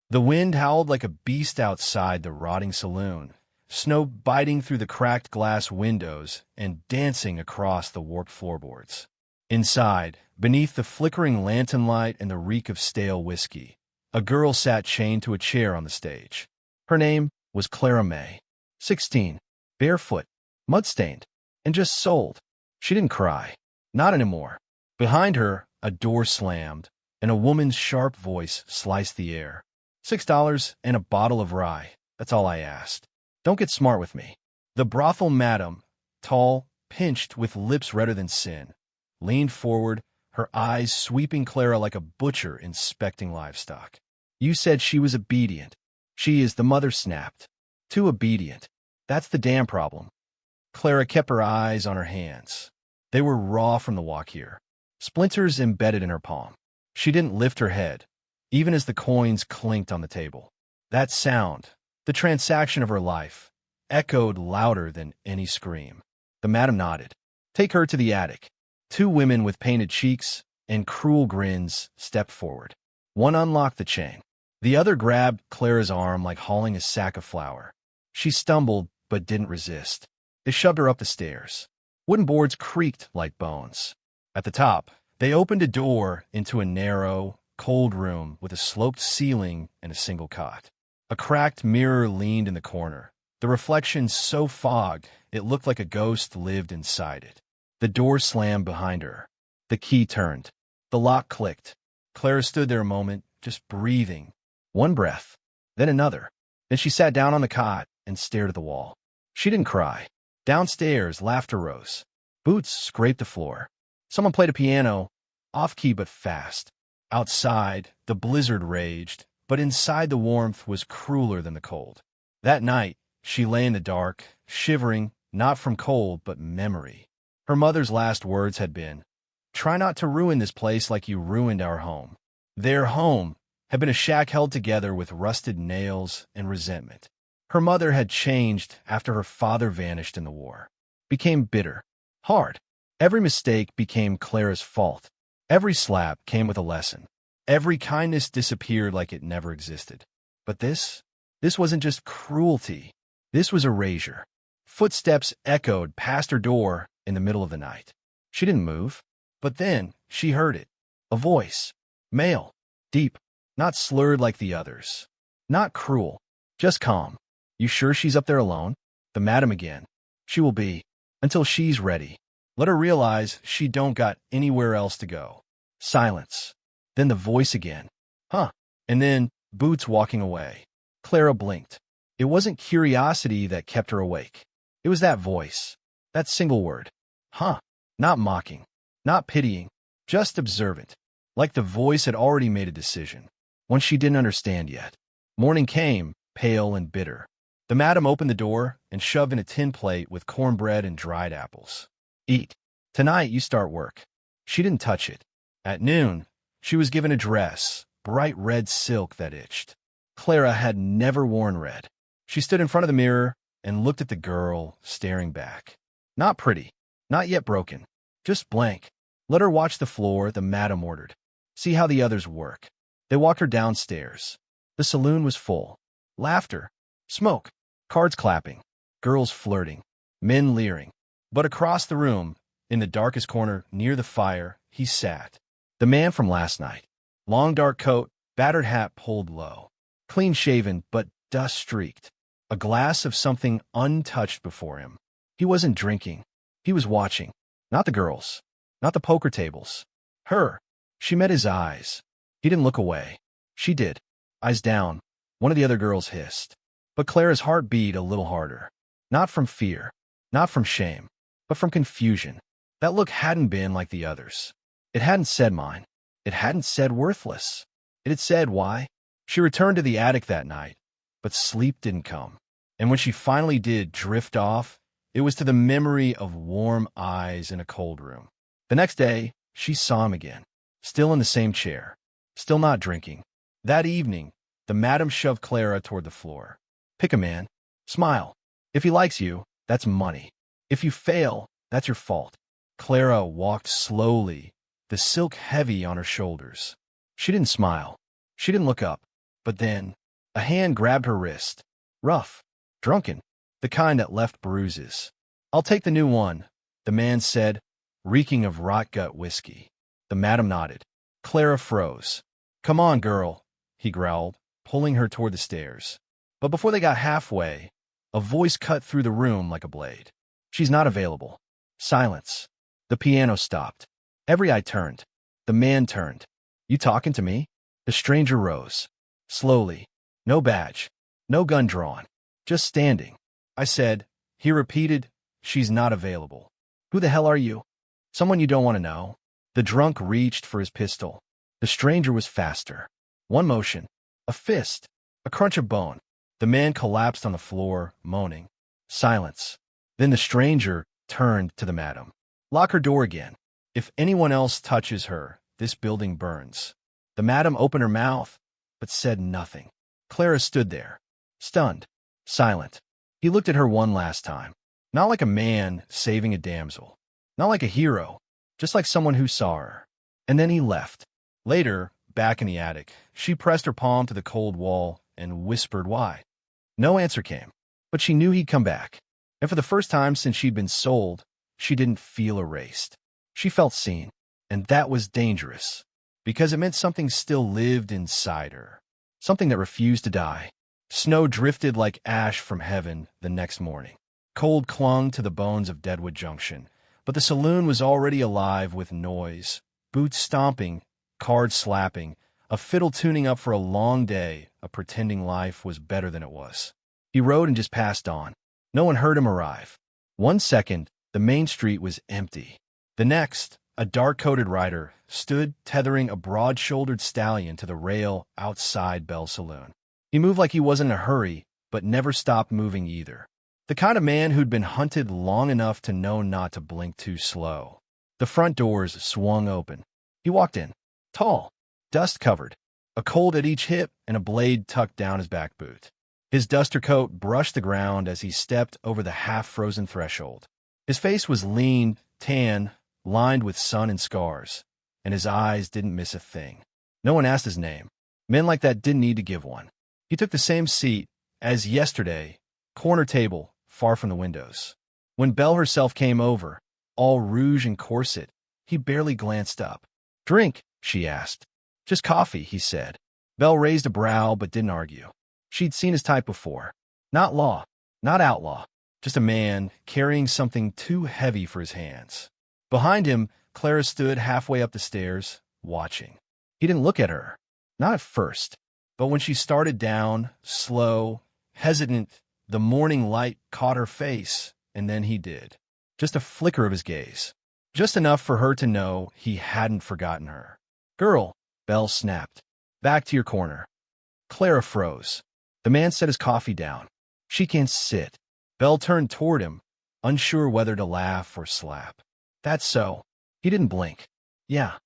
The wind howled like a beast outside the rotting saloon, snow biting through the cracked glass windows and dancing across the warped floorboards. Inside, beneath the flickering lantern light and the reek of stale whiskey, a girl sat chained to a chair on the stage. Her name was Clara Mae, 16, barefoot, mud-stained, and just sold. She didn't cry. Not anymore. Behind her, a door slammed, and a woman's sharp voice sliced the air. $6 and a bottle of rye. That's all I asked. Don't get smart with me. The brothel madam, tall, pinched, with lips redder than sin, leaned forward, her eyes sweeping Clara like a butcher inspecting livestock. You said she was obedient. She is, the mother snapped. Too obedient. That's the damn problem. Clara kept her eyes on her hands. They were raw from the walk here, splinters embedded in her palm. She didn't lift her head, even as the coins clinked on the table. That sound, the transaction of her life, echoed louder than any scream. The madam nodded. Take her to the attic. Two women with painted cheeks and cruel grins stepped forward. One unlocked the chain. The other grabbed Clara's arm like hauling a sack of flour. She stumbled, but didn't resist. They shoved her up the stairs. Wooden boards creaked like bones. At the top, they opened a door into a narrow, cold room with a sloped ceiling and a single cot. A cracked mirror leaned in the corner, the reflection so fogged it looked like a ghost lived inside it. The door slammed behind her. The key turned. The lock clicked. Clara stood there a moment, just breathing. One breath, then another. Then she sat down on the cot and stared at the wall. She didn't cry. Downstairs, laughter rose. Boots scraped the floor. Someone played a piano, off-key but fast. Outside, the blizzard raged, but inside the warmth was crueler than the cold. That night, she lay in the dark, shivering, not from cold but memory. Her mother's last words had been, "Try not to ruin this place like you ruined our home." Their home had been a shack held together with rusted nails and resentment. Her mother had changed after her father vanished in the war, became bitter, hard. Every mistake became Clara's fault. Every slap came with a lesson. Every kindness disappeared like it never existed. But this wasn't just cruelty. This was erasure. Footsteps echoed past her door in the middle of the night. She didn't move, but then she heard it. A voice. Male. Deep. Not slurred like the others. Not cruel. Just calm. You sure she's up there alone? The madam again. She will be. Until she's ready. Let her realize she don't got anywhere else to go. Silence. Then the voice again. Huh. And then Boots walking away. Clara blinked. It wasn't curiosity that kept her awake. It was that voice. That single word. Huh. Not mocking. Not pitying. Just observant. Like the voice had already made a decision. One she didn't understand yet. Morning came, pale and bitter. The madam opened the door and shoved in a tin plate with cornbread and dried apples. Eat. Tonight you start work. She didn't touch it. At noon, she was given a dress, bright red silk that itched. Clara had never worn red. She stood in front of the mirror and looked at the girl, staring back. Not pretty, not yet broken, just blank. Let her watch the floor, the madam ordered. See how the others work. They walked her downstairs. The saloon was full. Laughter, smoke, cards clapping, girls flirting, men leering. But across the room, in the darkest corner near the fire, he sat. The man from last night. Long dark coat, battered hat pulled low. Clean-shaven, but dust-streaked. A glass of something untouched before him. He wasn't drinking. He was watching. Not the girls. Not the poker tables. Her. She met his eyes. He didn't look away. She did. Eyes down. One of the other girls hissed. But Clara's heart beat a little harder. Not from fear. Not from shame. But from confusion. That look hadn't been like the others. It hadn't said mine. It hadn't said worthless. It had said why. She returned to the attic that night, but sleep didn't come. And when she finally did drift off, it was to the memory of warm eyes in a cold room. The next day, she saw him again, still in the same chair, still not drinking. That evening, the madam shoved Clara toward the floor. Pick a man. Smile. If he likes you, that's money. If you fail, that's your fault. Clara walked slowly, the silk heavy on her shoulders. She didn't smile. She didn't look up. But then, a hand grabbed her wrist. Rough. Drunken. The kind that left bruises. "I'll take the new one," the man said, reeking of rot-gut whiskey. The madam nodded. Clara froze. "Come on, girl," he growled, pulling her toward the stairs. But before they got halfway, a voice cut through the room like a blade. "She's not available." Silence. The piano stopped. Every eye turned. The man turned. "You talking to me?" The stranger rose. Slowly. No badge. No gun drawn. Just standing. "I said," he repeated, "she's not available." "Who the hell are you?" "Someone you don't want to know." The drunk reached for his pistol. The stranger was faster. One motion. A fist. A crunch of bone. The man collapsed on the floor, moaning. Silence. Then the stranger turned to the madam. "Lock her door again. If anyone else touches her, this building burns." The madam opened her mouth, but said nothing. Clara stood there, stunned, silent. He looked at her one last time. Not like a man saving a damsel. Not like a hero. Just like someone who saw her. And then he left. Later, back in the attic, she pressed her palm to the cold wall and whispered why. No answer came. But she knew he'd come back. And for the first time since she'd been sold, she didn't feel erased. She felt seen. And that was dangerous. Because it meant something still lived inside her. Something that refused to die. Snow drifted like ash from heaven the next morning. Cold clung to the bones of Deadwood Junction. But the saloon was already alive with noise. Boots stomping, cards slapping, a fiddle tuning up for a long day, a pretending life was better than it was. He rode and just passed on. No one heard him arrive. 1 second, the main street was empty. The next, a dark-coated rider stood tethering a broad-shouldered stallion to the rail outside Bell's saloon. He moved like he wasn't in a hurry, but never stopped moving either. The kind of man who'd been hunted long enough to know not to blink too slow. The front doors swung open. He walked in. Tall, dust-covered, a Colt at each hip and a blade tucked down his back boot. His duster coat brushed the ground as he stepped over the half-frozen threshold. His face was lean, tan, lined with sun and scars, and his eyes didn't miss a thing. No one asked his name. Men like that didn't need to give one. He took the same seat as yesterday, corner table, far from the windows. When Belle herself came over, all rouge and corset, he barely glanced up. "Drink?" she asked. "Just coffee," he said. Belle raised a brow but didn't argue. She'd seen his type before. Not law, not outlaw, just a man carrying something too heavy for his hands. Behind him, Clara stood halfway up the stairs, watching. He didn't look at her. Not at first. But when she started down, slow, hesitant, the morning light caught her face, and then he did. Just a flicker of his gaze. Just enough for her to know he hadn't forgotten her. "Girl," Belle snapped. "Back to your corner." Clara froze. The man set his coffee down. "She can't sit." Belle turned toward him, unsure whether to laugh or slap. "That's so." He didn't blink. "Yeah."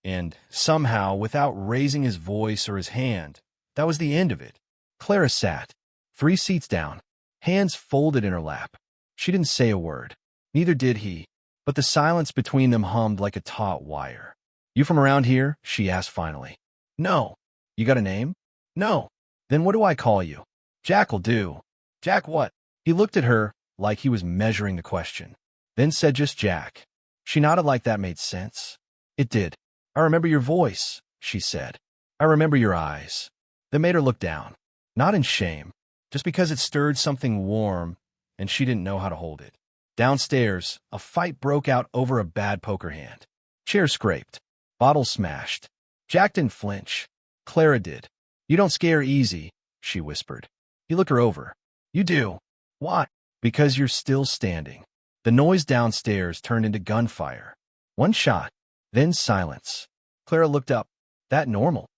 And somehow, without raising his voice or his hand, that was the end of it. Clara sat, 3 seats down, hands folded in her lap. She didn't say a word. Neither did he, but the silence between them hummed like a taut wire. "You from around here?" she asked finally. "No." "You got a name?" "No." "Then what do I call you?" "Jack'll do." "Jack what?" He looked at her like he was measuring the question, then said just Jack. She nodded like that made sense. It did. "I remember your voice," she said. "I remember your eyes." That made her look down, not in shame, just because it stirred something warm, and she didn't know how to hold it. Downstairs, a fight broke out over a bad poker hand. Chairs scraped. Bottles smashed. Jack didn't flinch. Clara did. "You don't scare easy," she whispered. He looked her over. "You do." "Why?" "Because you're still standing." The noise downstairs turned into gunfire. One shot, then silence. Clara looked up. "That normal?"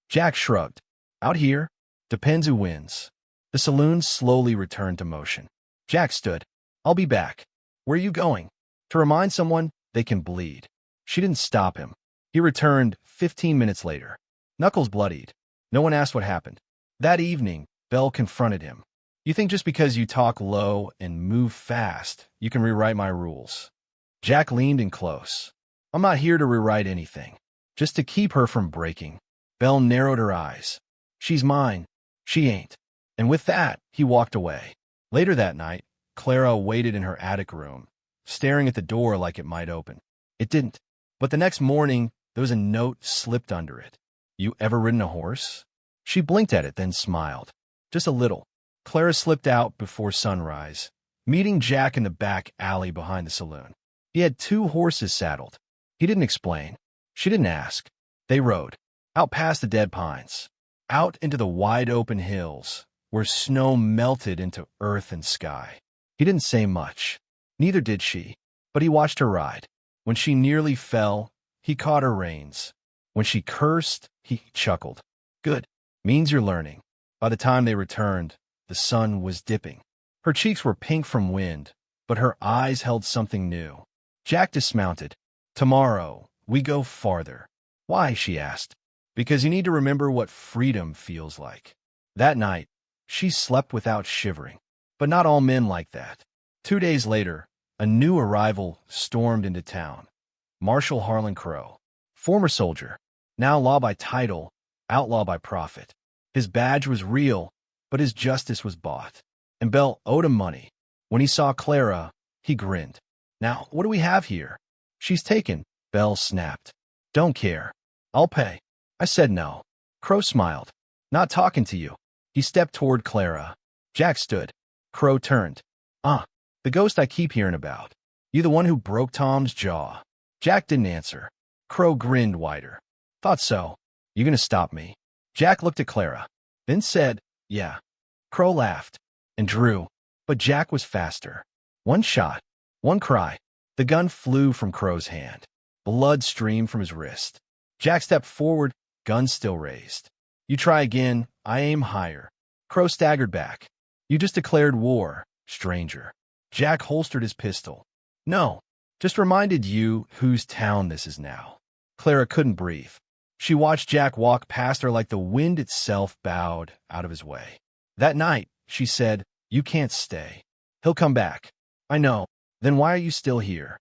Jack shrugged. "Out here, depends who wins." The saloon slowly returned to motion. Jack stood. "I'll be back." "Where are you going?" "To remind someone they can bleed." She didn't stop him. He returned 15 minutes later. Knuckles bloodied. No one asked what happened. That evening, Belle confronted him. "You think just because you talk low and move fast, you can rewrite my rules?" Jack leaned in close. "I'm not here to rewrite anything. Just to keep her from breaking." Belle narrowed her eyes. She's mine. She ain't. And with that, he walked away. Later that night, Clara waited in her attic room, staring at the door like it might open. It didn't. But the next morning, there was a note slipped under it. You ever ridden a horse? She blinked at it, then smiled. Just a little. Clara slipped out before sunrise, meeting Jack in the back alley behind the saloon. He had 2 horses saddled. He didn't explain. She didn't ask. They rode, out past the dead pines, out into the wide-open hills, where snow melted into earth and sky. He didn't say much. Neither did she. But he watched her ride. When she nearly fell, he caught her reins. When she cursed, he chuckled. Good. Means you're learning. By the time they returned, the sun was dipping. Her cheeks were pink from wind, but her eyes held something new. Jack dismounted. Tomorrow, we go farther. Why? She asked. Because you need to remember what freedom feels like. That night, she slept without shivering. But not all men like that. 2 days later, a new arrival stormed into town. Marshal Harlan Crow. Former soldier. Now law by title, outlaw by profit. His badge was real, but his justice was bought. And Belle owed him money. When he saw Clara, he grinned. Now, what do we have here? She's taken, Belle snapped. Don't care. I'll pay. I said no. Crow smiled. Not talking to you. He stepped toward Clara. Jack stood. Crow turned. The ghost I keep hearing about. You the one who broke Tom's jaw? Jack didn't answer. Crow grinned wider. Thought so. You gonna stop me? Jack looked at Clara, then said, yeah. Crow laughed and drew, but Jack was faster. One shot, one cry. The gun flew from Crow's hand. Blood streamed from his wrist. Jack stepped forward, gun still raised. You try again, I aim higher. Crow staggered back. You just declared war, stranger. Jack holstered his pistol. No, just reminded you whose town this is now. Clara couldn't breathe. She watched Jack walk past her like the wind itself bowed out of his way. That night, she said, you can't stay. He'll come back. I know. Then why are you still here?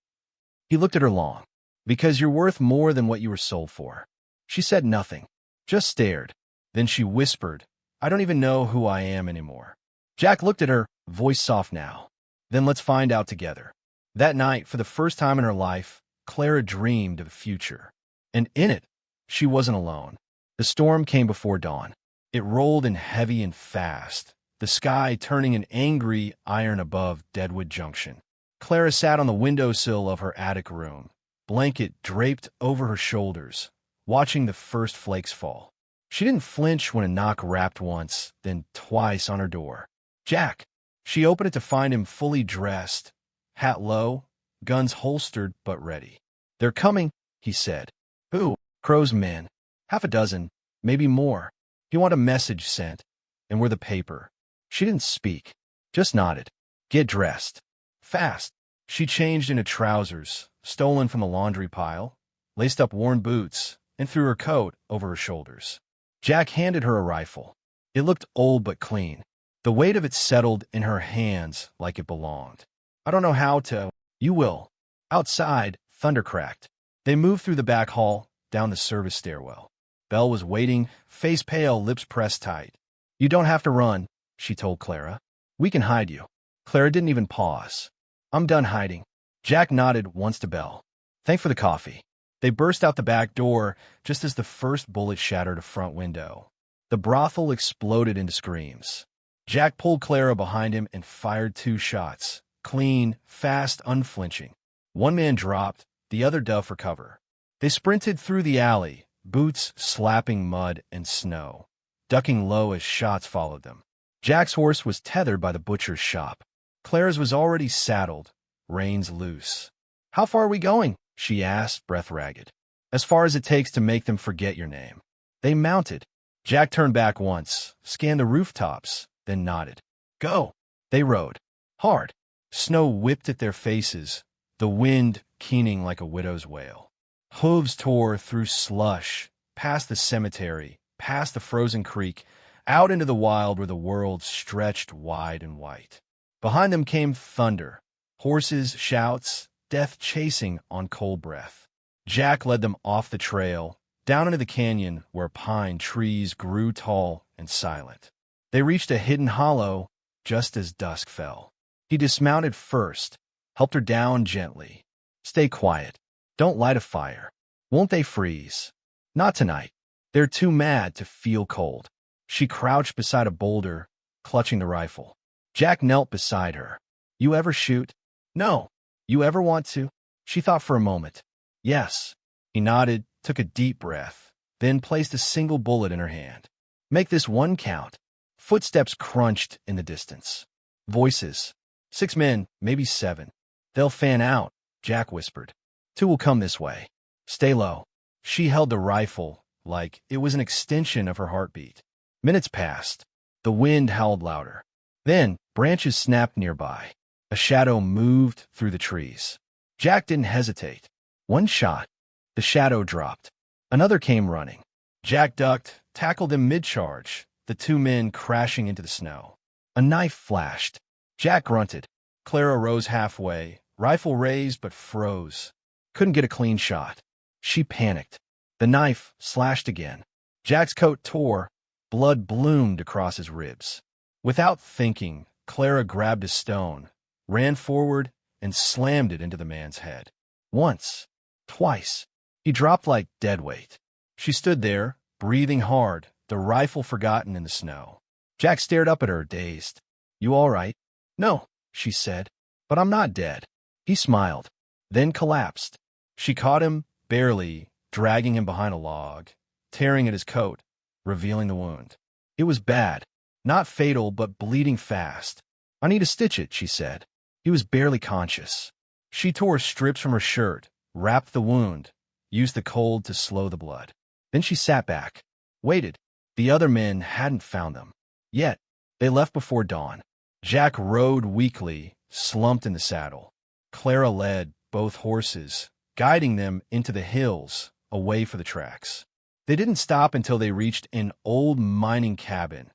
He looked at her long. Because you're worth more than what you were sold for. She said nothing, just stared. Then she whispered, I don't even know who I am anymore. Jack looked at her, voice soft now. Then let's find out together. That night, for the first time in her life, Clara dreamed of the future. And in it, she wasn't alone. The storm came before dawn. It rolled in heavy and fast, the sky turning an angry iron above Deadwood Junction. Clara sat on the windowsill of her attic room, blanket draped over her shoulders, watching the first flakes fall. She didn't flinch when a knock rapped once, then twice on her door. Jack! She opened it to find him fully dressed, hat low, guns holstered but ready. They're coming, he said. Who? Crow's men. 6, maybe more. He wanted a message sent, and with a paper. She didn't speak, just nodded. Get dressed. Fast. She changed into trousers, stolen from the laundry pile, laced up worn boots, and threw her coat over her shoulders. Jack handed her a rifle. It looked old but clean. The weight of it settled in her hands like it belonged. I don't know how to. You will. Outside, thunder cracked. They moved through the back hall, down the service stairwell. Belle was waiting, face pale, lips pressed tight. You don't have to run, she told Clara. We can hide you. Clara didn't even pause. I'm done hiding. Jack nodded once to Belle. Thanks for the coffee. They burst out the back door just as the first bullet shattered a front window. The brothel exploded into screams. Jack pulled Clara behind him and fired 2 shots. Clean, fast, unflinching. One man dropped, the other dove for cover. They sprinted through the alley, boots slapping mud and snow, ducking low as shots followed them. Jack's horse was tethered by the butcher's shop. Clara's was already saddled, reins loose. How far are we going? She asked, breath ragged. As far as it takes to make them forget your name. They mounted. Jack turned back once, scanned the rooftops, then nodded. Go. They rode. Hard. Snow whipped at their faces, the wind keening like a widow's wail. Hooves tore through slush, past the cemetery, past the frozen creek, out into the wild where the world stretched wide and white. Behind them came thunder, horses, shouts, death chasing on cold breath. Jack led them off the trail, down into the canyon where pine trees grew tall and silent. They reached a hidden hollow just as dusk fell. He dismounted first, helped her down gently. Stay quiet. Don't light a fire. Won't they freeze? Not tonight. They're too mad to feel cold. She crouched beside a boulder, clutching the rifle. Jack knelt beside her. You ever shoot? No. You ever want to? She thought for a moment. Yes. He nodded, took a deep breath, then placed a single bullet in her hand. Make this one count. Footsteps crunched in the distance. Voices. 6 men, maybe 7. They'll fan out, Jack whispered. 2 will come this way. Stay low. She held the rifle like it was an extension of her heartbeat. Minutes passed. The wind howled louder. Then, branches snapped nearby. A shadow moved through the trees. Jack didn't hesitate. One shot. The shadow dropped. Another came running. Jack ducked, tackled him mid-charge, the 2 men crashing into the snow. A knife flashed. Jack grunted. Clara rose halfway, rifle raised but froze. Couldn't get a clean shot. She panicked. The knife slashed again. Jack's coat tore. Blood bloomed across his ribs. Without thinking, Clara grabbed a stone, ran forward, and slammed it into the man's head. Once. Twice. He dropped like dead weight. She stood there, breathing hard, the rifle forgotten in the snow. Jack stared up at her, dazed. You all right? No, she said. But I'm not dead. He smiled, then collapsed. She caught him, barely, dragging him behind a log, tearing at his coat, revealing the wound. It was bad. Not fatal, but bleeding fast. I need to stitch it, she said. He was barely conscious. She tore strips from her shirt, wrapped the wound, used the cold to slow the blood. Then she sat back, waited. The other men hadn't found them. Yet, they left before dawn. Jack rode weakly, slumped in the saddle. Clara led both horses, guiding them into the hills, away for the tracks. They didn't stop until they reached an old mining cabin,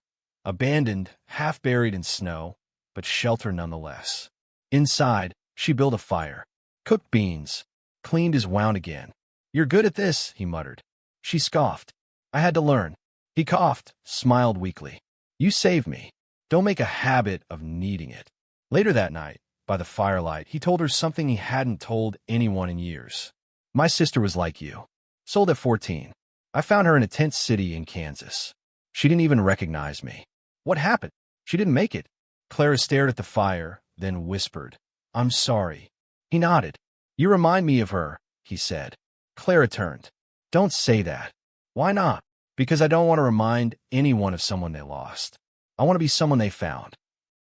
abandoned, half buried in snow, but shelter nonetheless. Inside, she built a fire, cooked beans, cleaned his wound again. You're good at this, he muttered. She scoffed. I had to learn. He coughed, smiled weakly. You saved me. Don't make a habit of needing it. Later that night, by the firelight, he told her something he hadn't told anyone in years. My sister was like you. Sold at 14. I found her in a tent city in Kansas. She didn't even recognize me. What happened? She didn't make it. Clara stared at the fire, then whispered, I'm sorry. He nodded. You remind me of her, he said. Clara turned. Don't say that. Why not? Because I don't want to remind anyone of someone they lost. I want to be someone they found.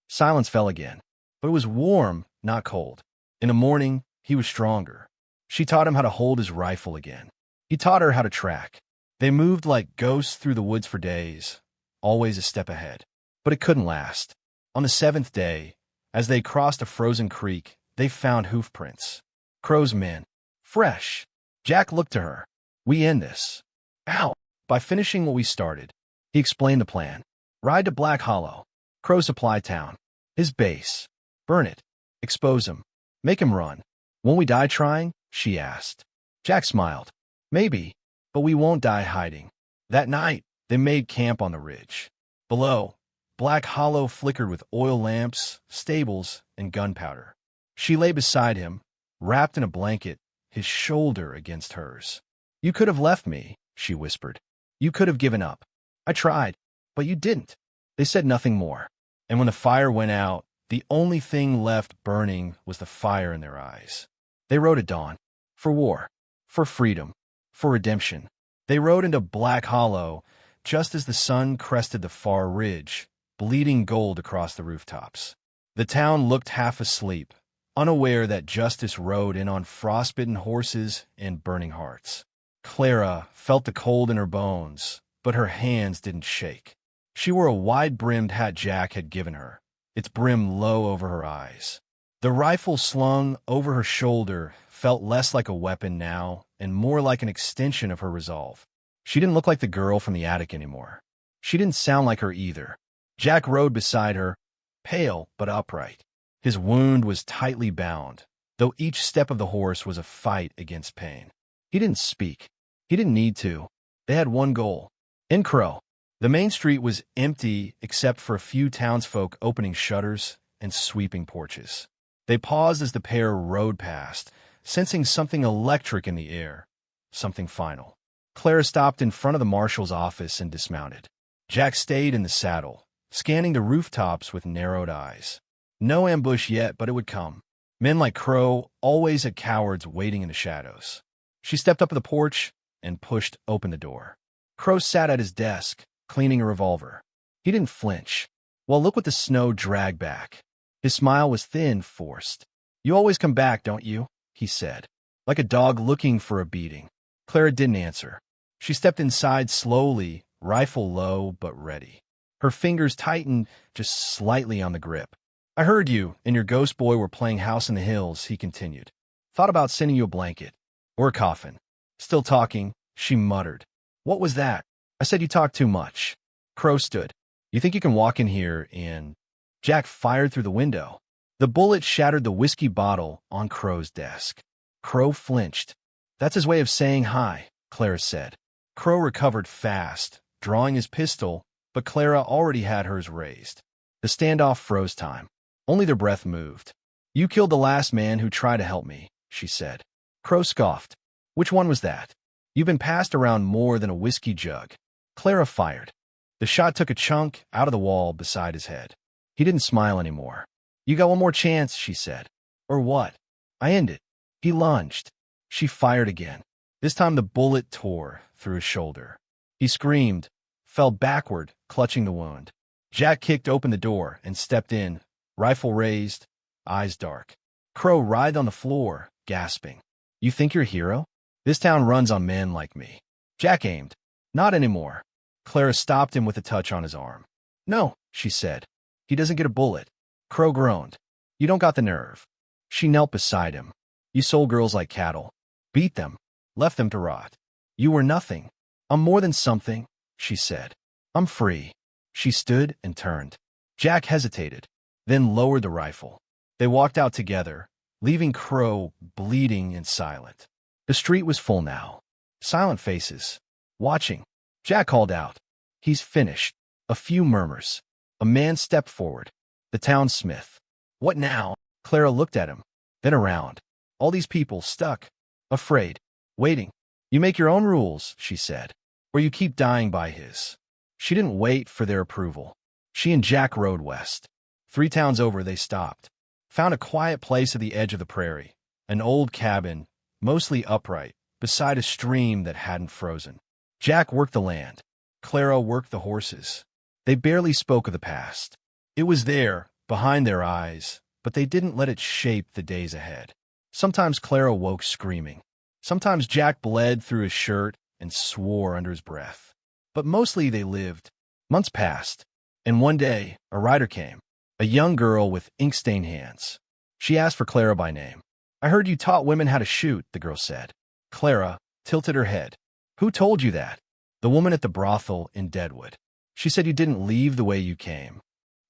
Silence fell again, but it was warm, not cold. In the morning, he was stronger. She taught him how to hold his rifle again. He taught her how to track. They moved like ghosts through the woods for days, always a step ahead. But it couldn't last. On the 7th day, as they crossed a frozen creek, they found hoof prints. Crow's men. Fresh. Jack looked to her. We end this. Ow! By finishing what we started. He explained the plan. Ride to Black Hollow. Crow Supply Town. His base. Burn it. Expose him. Make him run. Won't we die trying? She asked. Jack smiled. Maybe, but we won't die hiding. That night, they made camp on the ridge. Below, Black Hollow flickered with oil lamps, stables, and gunpowder. She lay beside him, wrapped in a blanket, his shoulder against hers. You could have left me, she whispered. You could have given up. I tried, but you didn't. They said nothing more. And when the fire went out, the only thing left burning was the fire in their eyes. They rode at dawn. For war. For freedom. For redemption. They rode into Black Hollow just as the sun crested the far ridge, bleeding gold across the rooftops. The town looked half asleep, unaware that justice rode in on frostbitten horses and burning hearts. Clara felt the cold in her bones, but her hands didn't shake. She wore a wide-brimmed hat Jack had given her, its brim low over her eyes. The rifle slung over her shoulder felt less like a weapon now and more like an extension of her resolve. She didn't look like the girl from the attic anymore. She didn't sound like her either. Jack rode beside her, pale but upright. His wound was tightly bound, though each step of the horse was a fight against pain. He didn't speak. He didn't need to. They had one goal. In Crow. The main street was empty except for a few townsfolk opening shutters and sweeping porches. They paused as the pair rode past, sensing something electric in the air, something final. Clara stopped in front of the marshal's office and dismounted. Jack stayed in the saddle, scanning the rooftops with narrowed eyes. No ambush yet, but it would come. Men like Crow always had cowards waiting in the shadows. She stepped up to the porch and pushed open the door. Crow sat at his desk, cleaning a revolver. He didn't flinch. Well, look what the snow dragged back. His smile was thin, forced. "You always come back, don't you?" he said, like a dog looking for a beating. Clara didn't answer. She stepped inside slowly, rifle low but ready. Her fingers tightened just slightly on the grip. "I heard you and your ghost boy were playing House in the Hills," he continued. "Thought about sending you a blanket. Or a coffin." Still talking, she muttered. "What was that?" "I said you talk too much." Crow stood. "You think you can walk in here and—" Jack fired through the window. The bullet shattered the whiskey bottle on Crow's desk. Crow flinched. "That's his way of saying hi," Clara said. Crow recovered fast, drawing his pistol, but Clara already had hers raised. The standoff froze time. Only their breath moved. "You killed the last man who tried to help me," she said. Crow scoffed. "Which one was that? You've been passed around more than a whiskey jug." Clara fired. The shot took a chunk out of the wall beside his head. He didn't smile anymore. "You got one more chance," she said. "Or what?" "I end it." He lunged. She fired again. This time the bullet tore through his shoulder. He screamed, fell backward, clutching the wound. Jack kicked open the door and stepped in, rifle raised, eyes dark. Crow writhed on the floor, gasping. "You think you're a hero? This town runs on men like me." Jack aimed. "Not anymore." Clara stopped him with a touch on his arm. "No," she said. "He doesn't get a bullet." Crow groaned. "You don't got the nerve." She knelt beside him. "You sold girls like cattle. Beat them. Left them to rot. You were nothing." "I'm more than something," she said. "I'm free." She stood and turned. Jack hesitated, then lowered the rifle. They walked out together, leaving Crow bleeding and silent. The street was full now. Silent faces. Watching. Jack called out. "He's finished." A few murmurs. A man stepped forward. The townsmith. "What now?" Clara looked at him, then around. All these people stuck, afraid, waiting. "You make your own rules," she said, "or you keep dying by his." She didn't wait for their approval. She and Jack rode west. 3 towns over they stopped. Found a quiet place at the edge of the prairie. An old cabin, mostly upright, beside a stream that hadn't frozen. Jack worked the land. Clara worked the horses. They barely spoke of the past. It was there, behind their eyes, but they didn't let it shape the days ahead. Sometimes Clara woke screaming. Sometimes Jack bled through his shirt and swore under his breath. But mostly they lived. Months passed, and one day a rider came, a young girl with ink-stained hands. She asked for Clara by name. "I heard you taught women how to shoot," the girl said. Clara tilted her head. "Who told you that?" "The woman at the brothel in Deadwood. She said you didn't leave the way you came."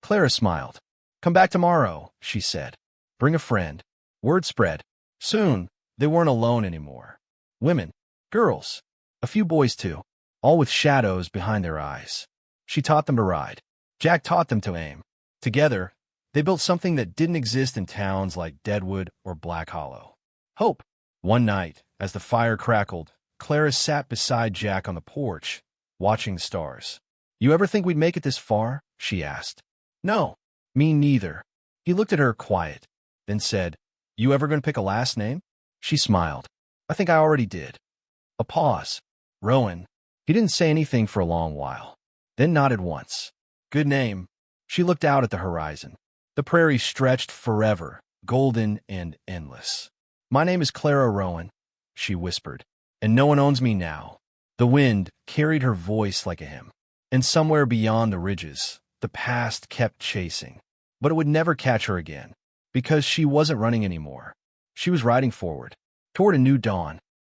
Clara smiled. "Come back tomorrow," she said. "Bring a friend." Word spread. Soon, they weren't alone anymore. Women, girls, a few boys too, all with shadows behind their eyes. She taught them to ride. Jack taught them to aim. Together, they built something that didn't exist in towns like Deadwood or Black Hollow. Hope. One night, as the fire crackled, Clara sat beside Jack on the porch, watching the stars. "You ever think we'd make it this far?" she asked. "No, me neither." He looked at her quiet, then said, "You ever gonna pick a last name?" She smiled. "I think I already did." A pause. "Rowen." He didn't say anything for a long while, then nodded once. "Good name." She looked out at the horizon. The prairie stretched forever, golden and endless. "My name is Clara Rowen," she whispered, "and no one owns me now." The wind carried her voice like a hymn. And somewhere beyond the ridges, the past kept chasing. But it would never catch her again, because she wasn't running anymore. She was riding forward, toward a new dawn.